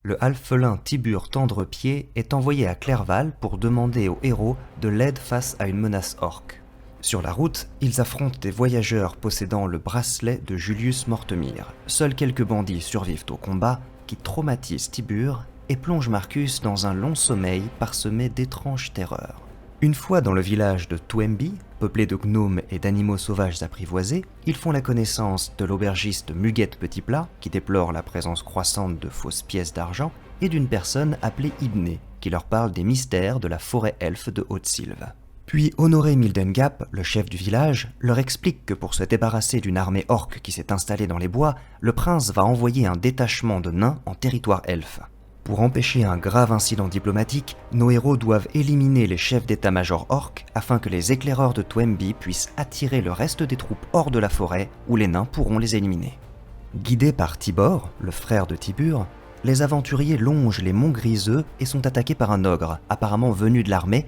Le alphelin Tibur Tendrepied est envoyé à Clerval pour demander aux héros de l'aide face à une menace orque. Sur la route, ils affrontent des voyageurs possédant le bracelet de Julius Mortemir. Seuls quelques bandits survivent au combat qui traumatisent Tibur et plongent Marcus dans un long sommeil parsemé d'étranges terreurs. Une fois dans le village de Twemby, peuplé de gnomes et d'animaux sauvages apprivoisés, ils font la connaissance de l'aubergiste Muguette Petitplat, qui déplore la présence croissante de fausses pièces d'argent, et d'une personne appelée Ibné, qui leur parle des mystères de la forêt elfe de Haute-Sylve. Puis Honoré Mildengap, le chef du village, leur explique que pour se débarrasser d'une armée orque qui s'est installée dans les bois, le prince va envoyer un détachement de nains en territoire elfe. Pour empêcher un grave incident diplomatique, nos héros doivent éliminer les chefs d'état-major orques afin que les éclaireurs de Twemby puissent attirer le reste des troupes hors de la forêt où les nains pourront les éliminer. Guidés par Tibor, le frère de Tibur, les aventuriers longent les monts Griseux et sont attaqués par un ogre, apparemment venu de l'armée,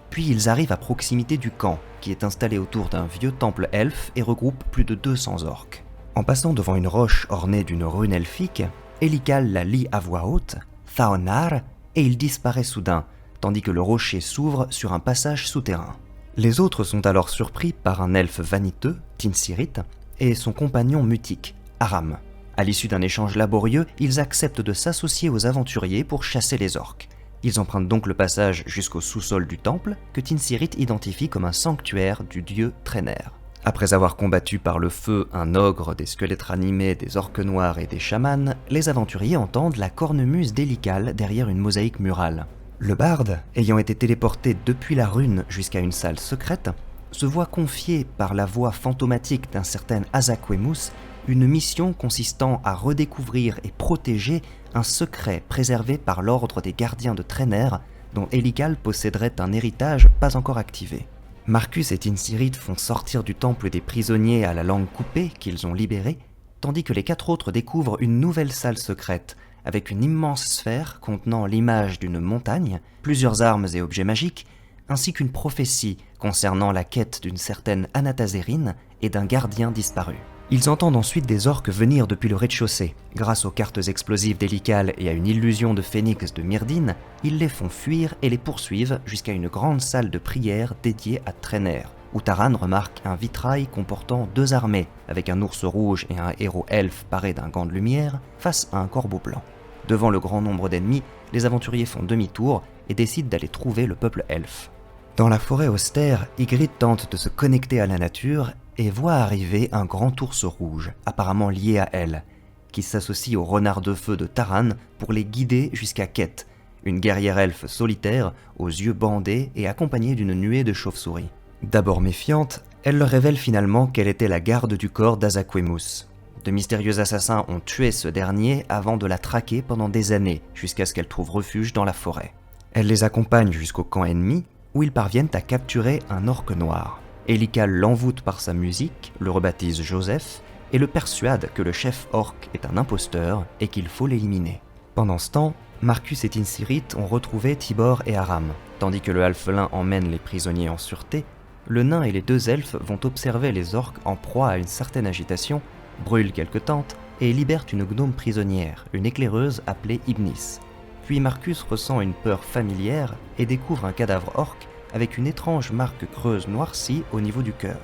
puis ils arrivent à proximité du camp, qui est installé autour d'un vieux temple elfe et regroupe plus de 200 orques. En passant devant une roche ornée d'une rune elfique, Elical la lit à voix haute, Thaonar, et il disparaît soudain, tandis que le rocher s'ouvre sur un passage souterrain. Les autres sont alors surpris par un elfe vaniteux, Tinsirit, et son compagnon mutique, Aram. À l'issue d'un échange laborieux, ils acceptent de s'associer aux aventuriers pour chasser les orques. Ils empruntent donc le passage jusqu'au sous-sol du temple, que Tinsirit identifie comme un sanctuaire du dieu Trener. Après avoir combattu par le feu un ogre, des squelettes ranimés, des orques noirs et des chamans, les aventuriers entendent la cornemuse d'Elical derrière une mosaïque murale. Le barde, ayant été téléporté depuis la rune jusqu'à une salle secrète, se voit confier par la voix fantomatique d'un certain Azaquemus une mission consistant à redécouvrir et protéger un secret préservé par l'ordre des gardiens de Trener, dont Elical posséderait un héritage pas encore activé. Marcus et Tinsirit font sortir du temple des prisonniers à la langue coupée qu'ils ont libérés, tandis que les 4 autres découvrent une nouvelle salle secrète, avec une immense sphère contenant l'image d'une montagne, plusieurs armes et objets magiques, ainsi qu'une prophétie concernant la quête d'une certaine Anatazérine et d'un gardien disparu. Ils entendent ensuite des orques venir depuis le rez-de-chaussée. Grâce aux cartes explosives d'Elical et à une illusion de phénix de Myrdine, ils les font fuir et les poursuivent jusqu'à une grande salle de prière dédiée à Trener, où Taran remarque un vitrail comportant 2 armées, avec un ours rouge et un héros elfe paré d'un gant de lumière, face à un corbeau blanc. Devant le grand nombre d'ennemis, les aventuriers font demi-tour et décident d'aller trouver le peuple elfe. Dans la forêt austère, Ygritte tente de se connecter à la nature et voit arriver un grand ours rouge, apparemment lié à elle, qui s'associe au renard de feu de Taran pour les guider jusqu'à Ket, une guerrière elfe solitaire, aux yeux bandés et accompagnée d'une nuée de chauves-souris. D'abord méfiante, elle leur révèle finalement qu'elle était la garde du corps d'Azaquemus. De mystérieux assassins ont tué ce dernier avant de la traquer pendant des années, jusqu'à ce qu'elle trouve refuge dans la forêt. Elle les accompagne jusqu'au camp ennemi, où ils parviennent à capturer un orque noir. Elical l'envoûte par sa musique, le rebaptise Joseph, et le persuade que le chef orque est un imposteur et qu'il faut l'éliminer. Pendant ce temps, Marcus et Tinsirit ont retrouvé Tibor et Aram. Tandis que le alphelin emmène les prisonniers en sûreté, le nain et les 2 elfes vont observer les orques en proie à une certaine agitation, brûlent quelques tentes et libèrent une gnome prisonnière, une éclaireuse appelée Ibnis. Puis Marcus ressent une peur familière et découvre un cadavre orque avec une étrange marque creuse noircie au niveau du cœur.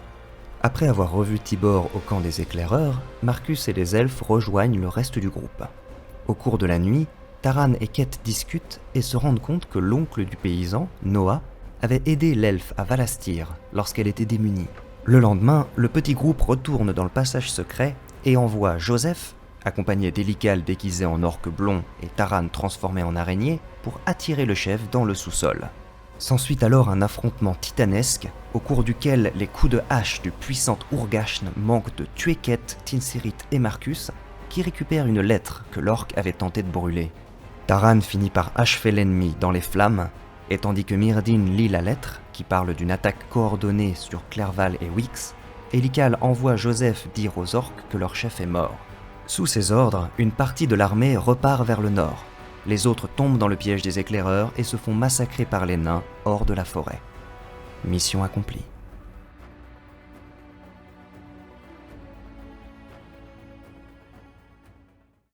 Après avoir revu Tibor au camp des éclaireurs, Marcus et les elfes rejoignent le reste du groupe. Au cours de la nuit, Taran et Ket discutent et se rendent compte que l'oncle du paysan, Noah, avait aidé l'elfe à Valastir lorsqu'elle était démunie. Le lendemain, le petit groupe retourne dans le passage secret et envoie Joseph, accompagné d'Elical déguisé en orque blond et Taran transformé en araignée, pour attirer le chef dans le sous-sol. S'ensuit alors un affrontement titanesque, au cours duquel les coups de hache du puissant Urgashn manquent de tuer Ket, Tinsirit et Marcus, qui récupèrent une lettre que l'orque avait tenté de brûler. Taran finit par achever l'ennemi dans les flammes, et tandis que Myrdine lit la lettre, qui parle d'une attaque coordonnée sur Clerval et Wix, Elical envoie Joseph dire aux orques que leur chef est mort. Sous ses ordres, une partie de l'armée repart vers le nord. Les autres tombent dans le piège des éclaireurs et se font massacrer par les nains hors de la forêt. Mission accomplie.